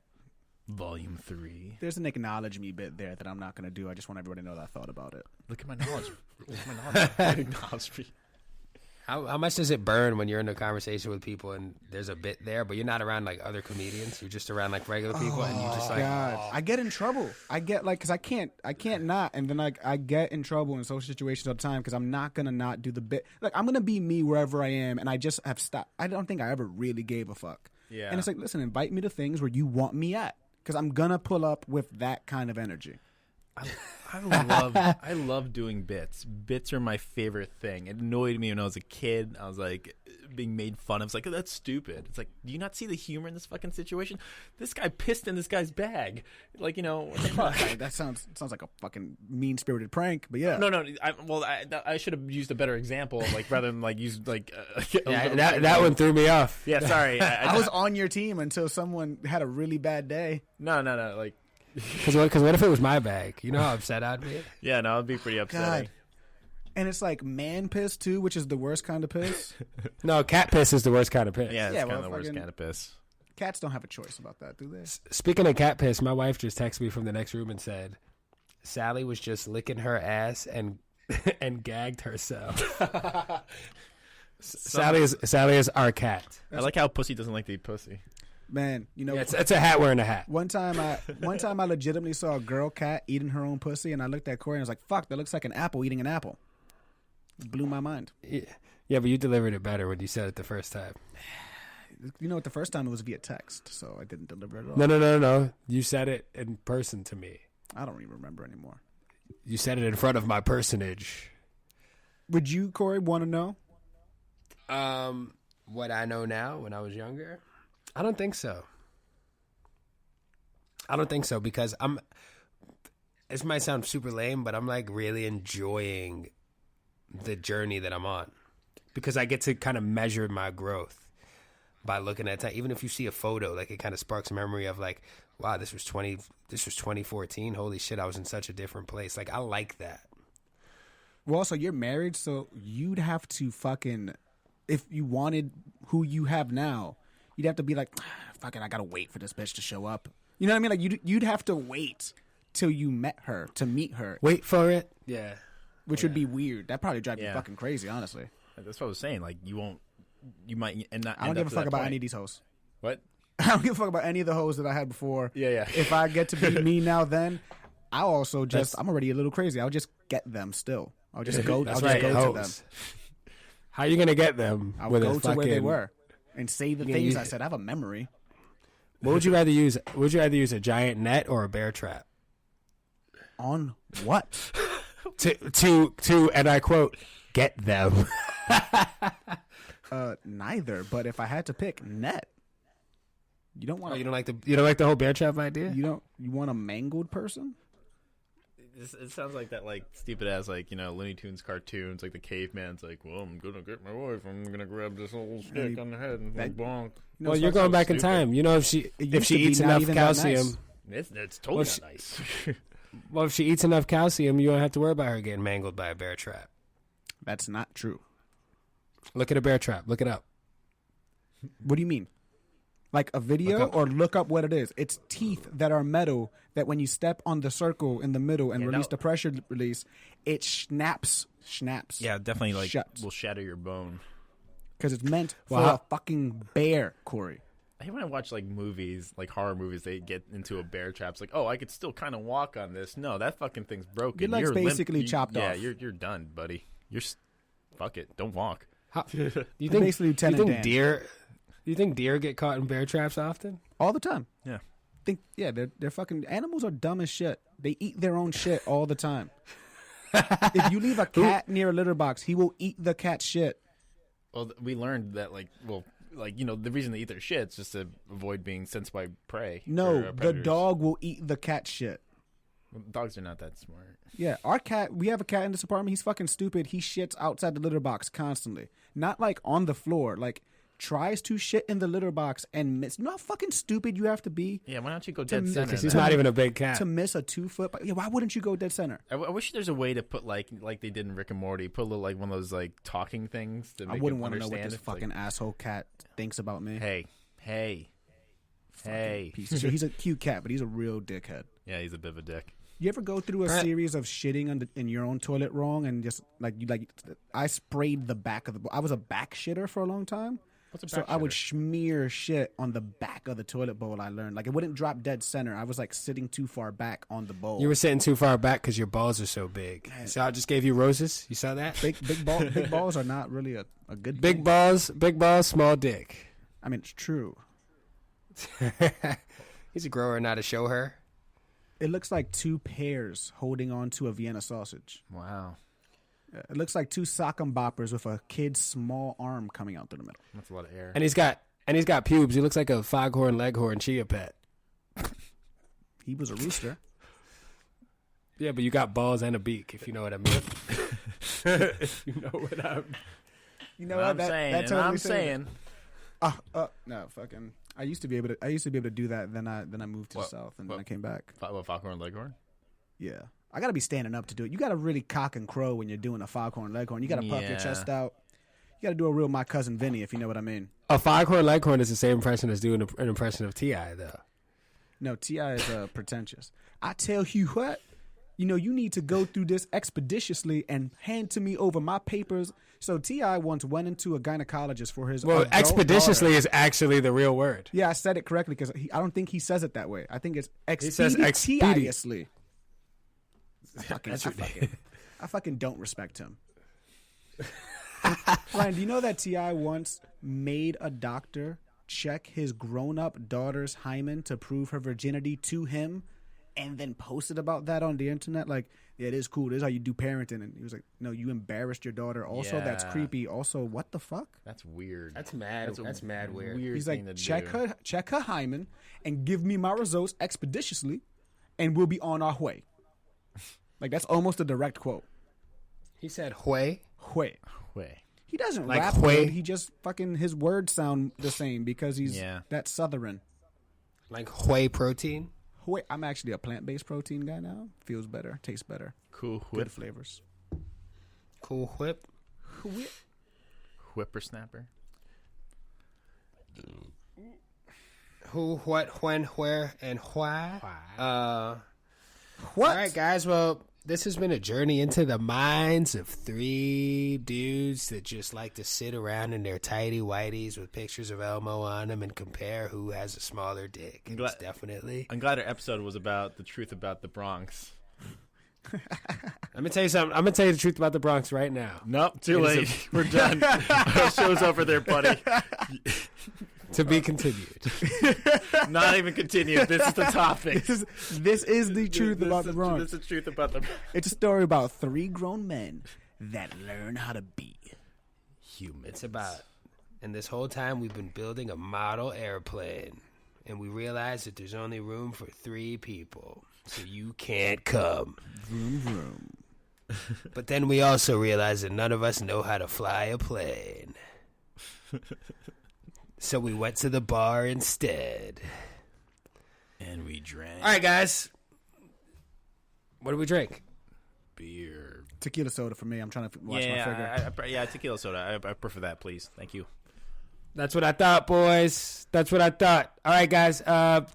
Volume 3? There's an acknowledge me bit there that I'm not going to do. I just want everybody to know that I thought about it. Look at my knowledge. Look at my knowledge. Acknowledge me. How much does it burn when you're in a conversation with people and there's a bit there, but you're not around like other comedians? You're just around like regular people, and you just like, God, I get in trouble. I get like, because I can't not, and then like I get in trouble in social situations all the time because I'm not gonna not do the bit. Like I'm gonna be me wherever I am, and I just have stopped. I don't think I ever really gave a fuck. Yeah. And it's like, listen, invite me to things where you want me at, because I'm gonna pull up with that kind of energy. I love doing bits. Bits are my favorite thing. It annoyed me when I was a kid. I was like being made fun of. It's like, oh, that's stupid. It's like, do you not see the humor in this fucking situation? This guy pissed in this guy's bag. Like, you know, what the fuck? That sounds like a fucking mean spirited prank. But yeah, no. I should have used a better example, like rather than like use like. that one threw me off. Yeah, sorry. I was on your team until someone had a really bad day. No. Like. Because what if it was my bag? You know how upset I'd be? Yeah, no, I'd be pretty upsetting. God. And it's like man piss too, which is the worst kind of piss. No, cat piss is the worst kind of piss. Yeah, it's kind of the worst kind of piss. Cats don't have a choice about that, do they? Speaking of cat piss, my wife just texted me from the next room and said, Sally was just licking her ass and gagged herself. Sally is our cat. I like how pussy doesn't like to eat pussy. Man, you know, yeah, it's a hat wearing a hat. One time I legitimately saw a girl cat eating her own pussy, and I looked at Corey and I was like, "Fuck, that looks like an apple eating an apple." It blew my mind. Yeah, but you delivered it better when you said it the first time. You know what? The first time it was via text, so I didn't deliver it at all. No. You said it in person to me. I don't even remember anymore. You said it in front of my personage. Would you, Corey, want to know? What I know now when I was younger? I don't think so. Because this might sound super lame, but I'm like really enjoying the journey that I'm on because I get to kind of measure my growth by looking at that. Even if you see a photo, like it kind of sparks a memory of like, wow, this was 2014. Holy shit, I was in such a different place. Like I like that. Well, also you're married, so you'd have to fucking, if you wanted who you have now, you'd have to be like, fuck it, I gotta wait for this bitch to show up. You know what I mean? Like you'd have to wait till you met her to meet her. Wait for it. Yeah. Which would be weird. That'd probably drive you fucking crazy, honestly. That's what I was saying. Like you might and not. I don't give a fuck about any of these hoes. What? I don't give a fuck about any of the hoes that I had before. Yeah. If I get to be me now, then I'll also I'm already a little crazy. I'll just get them still. I'll just go. I'll just go to them. How are you gonna get them? I'll go to where they were and say the things I said. I have a memory. What would you rather use? Would you rather use a giant net or a bear trap? On what? to and I quote, get them. Neither. But if I had to pick, net. You don't want. You don't like the whole bear trap idea. You want a mangled person? It sounds like that, like stupid ass, like Looney Tunes cartoons, like the caveman's like, well, I'm gonna get my wife. I'm gonna grab this old stick on the head and bonk. Well, you're going back in time. You know, if she eats enough calcium, it's totally not nice. Well, if she eats enough calcium, you don't have to worry about her getting mangled by a bear trap. That's not true. Look at a bear trap. Look it up. What do you mean? Like a video or look up what it is? It's teeth that are metal that when you step on the circle in the middle and release the pressure release, it snaps. Yeah, definitely like shuts. Will shatter your bone. Because it's meant for a fucking bear, Corey. I hate when I watch like movies, like horror movies, they get into a bear trap. It's like, oh, I could still kind of walk on this. No, that fucking thing's broken. Your leg's basically chopped off. Yeah, you're done, buddy. Fuck it. Don't walk. You think basically Lieutenant Dan. Do you think deer get caught in bear traps often? All the time. Yeah. They're fucking animals are dumb as shit. They eat their own shit all the time. If you leave a cat near a litter box, he will eat the cat's shit. Well, we learned that the reason they eat their shit is just to avoid being sensed by prey. No, the dog will eat the cat shit. Dogs are not that smart. Yeah, our cat, we have a cat in this apartment. He's fucking stupid. He shits outside the litter box constantly. Not like on the floor. Like, tries to shit in the litter box and miss. You know how fucking stupid you have to be? Yeah, why don't you go dead center? Because he's not even a big cat. To miss a 2 foot. Yeah, why wouldn't you go dead center? I wish there's a way to put like they did in Rick and Morty, put a little like one of those like talking things. To make I wouldn't want to know what this It's fucking like, asshole cat thinks about me. Hey. Piece of shit. He's a cute cat, but he's a real dickhead. Yeah, he's a bit of a dick. You ever go through a series of shitting in your own toilet wrong and just I sprayed the back of the. I was a back shitter for a long time. What's a So back I would shitter? smear shit on the back of the toilet bowl. I learned like it wouldn't drop dead center. I was like sitting too far back on the bowl. You were sitting too far back because your balls are so big. So I just gave you roses. You saw that? Big balls are not really a good Big thing. balls, small dick. I mean, it's true. He's a grower, not a show her. It looks like 2 pears holding on to a Vienna sausage. Wow, It looks like 2 sock 'em boppers with a kid's small arm coming out through the middle. that's a lot of air. And he's got pubes. He looks like a foghorn leghorn chia pet. He was a rooster. Yeah, but you got balls and a beak, if you know what I mean. If you know what I mean. You know what what? I'm That saying, totally and I'm said saying. no, fucking. I used to be able to do that. Then I moved to the south, and then I came back. What, Foghorn Leghorn? Yeah, I gotta be standing up to do it. You gotta really cock and crow when you're doing a foghorn leghorn. You gotta puff your chest out. You gotta do a real My Cousin Vinny, if you know what I mean. A foghorn leghorn is the same impression as doing an impression of T.I., though. No, T.I. is pretentious. I tell you what, you need to go through this expeditiously and hand to me over my papers. So T.I. once went into a gynecologist for his adult expeditiously daughter. is actually the real word. Yeah, I said it correctly because I don't think he says it that way. I think it's says expeditiously. That's I fucking don't respect him. Ryan, do you know that T.I. once made a doctor check his grown-up daughter's hymen to prove her virginity to him and then posted about that on the internet? Like, yeah, it is cool. This is how you do parenting. And he was like, no, you embarrassed your daughter. Also, that's Yeah. creepy. Also, what the fuck? That's weird. That's mad. That's mad weird. He's thing like, to check her hymen and give me my results expeditiously and we'll be on our way. Like, that's almost a direct quote. He said Hui. Way. Way. He doesn't Like rap Hui? good. He just fucking, his words sound the same because he's that Southern. Like whey protein. Wait, I'm actually a plant-based protein guy now. Feels better, tastes better, Cool good whip. flavors. Cool whip. Whippersnapper. Who, what, when, where, and why. What? All right, guys. Well, this has been a journey into the minds of 3 dudes that just like to sit around in their tighty whities with pictures of Elmo on them and compare who has a smaller dick. I'm It's glad- definitely. I'm glad our episode was about the truth about the Bronx. Let me tell you something. I'm gonna tell you the truth about the Bronx right now. Nope, too late. We're done. Our show's over there, buddy. To be continued. Not even continued. This is the topic. This is the truth about the Bronx. This is the truth about the It's a story about 3 grown men that learn how to be human. It's about, and this whole time we've been building a model airplane, and we realized that there's only room for 3 people, so you can't come. Vroom, vroom. But then we also realized that none of us know how to fly a plane. So we went to the bar instead. And we drank All right, guys. What do we drink? beer. Tequila soda for me. I'm trying to watch my figure. Yeah, tequila soda. I prefer that, please. Thank you. That's what I thought, boys. That's what I thought. All right, guys.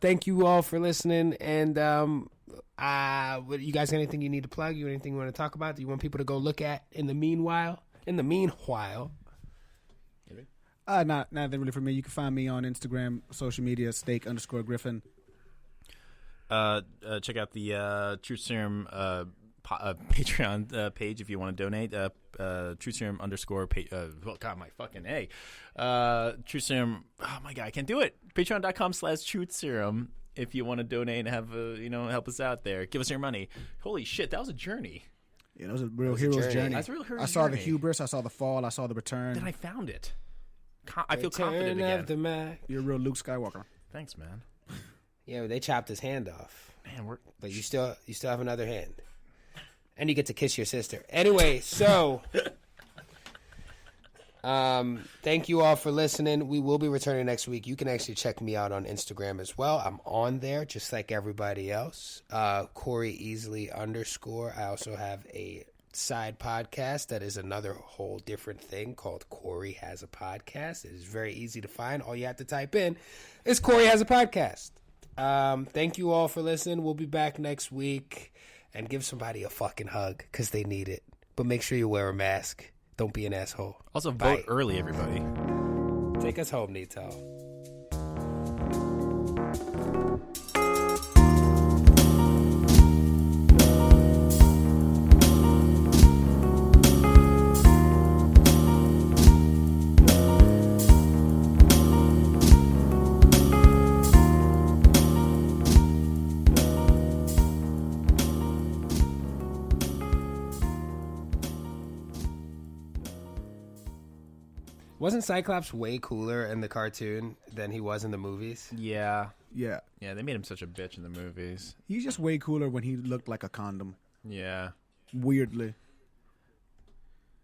Thank you all for listening. And what, you guys got anything you need to plug? You anything you want to talk about? Do you want people to go look at in the meanwhile? Nothing really for me. You can find me on Instagram, social media, steak_Griffin. Check out the Truth Serum Patreon page if you want to donate. Truth Serum _ God, my fucking A. Truth Serum. Oh my God, I can't do it. Patreon.com/Truth Serum. If you want to donate and have help us out there, give us your money. Holy shit, that was a journey. Yeah, that was a real hero's journey. That's a real hero's I saw the journey. hubris. I saw the fall. I saw the return. Then I found it. I feel confident Return again. of the Mac. You're a real Luke Skywalker. Thanks, man. Yeah, they chopped his hand off. Man, but you still have another hand, and you get to kiss your sister. Anyway, so thank you all for listening. We will be returning next week. You can actually check me out on Instagram as well. I'm on there just like everybody else. Corey Easley _ I also have a side podcast that is another whole different thing called Corey Has a Podcast. It is very easy to find. All you have to type in is Corey Has a Podcast. Thank you all for listening. We'll be back next week, and give somebody a fucking hug because they need it. But make sure you wear a mask. Don't be an asshole. Also, vote early, everybody. Take us home, Nito. Wasn't Cyclops way cooler in the cartoon than he was in the movies? Yeah. Yeah. Yeah, they made him such a bitch in the movies. He's just way cooler when he looked like a condom. Yeah. Weirdly.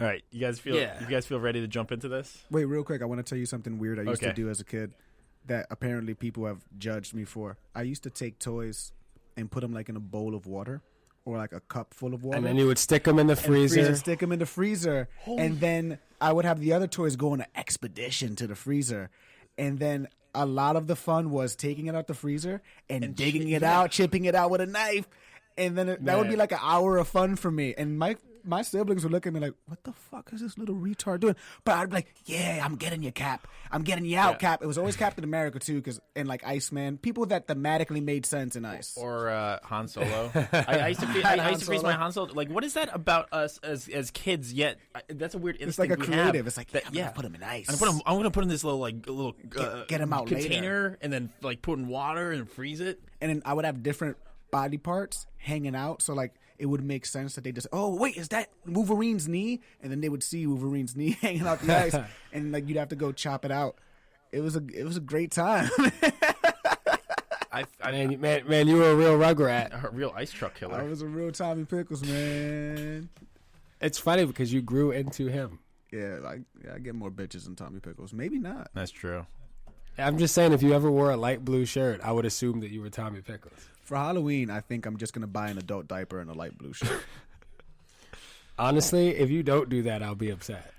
All right, you guys feel ready to jump into this? Wait, real quick, I want to tell you something weird I used to do as a kid that apparently people have judged me for. I used to take toys and put them like in a bowl of water or like a cup full of water. And then you would stick them in the freezer. Stick them in the freezer. And then I would have the other toys go on an expedition to the freezer. And then a lot of the fun was taking it out the freezer and digging it out, chipping it out with a knife. And then that would be like an hour of fun for me. And my siblings would look at me like, what the fuck is this little retard doing? But I'd be like, yeah, I'm getting you, Cap. I'm getting you out, Cap. It was always Captain America, too, and like Iceman. People that thematically made sense in Ice. Or Han Solo. I used to freeze my Han Solo. Like, what is that about us as kids yet? That's a weird instinct. It's like a creative. Have. It's like, I'm going to put him in ice. I'm going to put him in this little, get him out container later. And then, like, put in water and freeze it. And then I would have different body parts hanging out. So, like, it would make sense that they just, oh, wait, is that Wolverine's knee? And then they would see Wolverine's knee hanging out the ice, and like you'd have to go chop it out. It was a great time. Man, you were a real Rugrat, a real ice truck killer. I was a real Tommy Pickles, man. It's funny because you grew into him. Yeah, I get more bitches than Tommy Pickles. Maybe not. That's true. I'm just saying, if you ever wore a light blue shirt, I would assume that you were Tommy Pickles. For Halloween, I think I'm just going to buy an adult diaper and a light blue shirt. Honestly, if you don't do that, I'll be upset.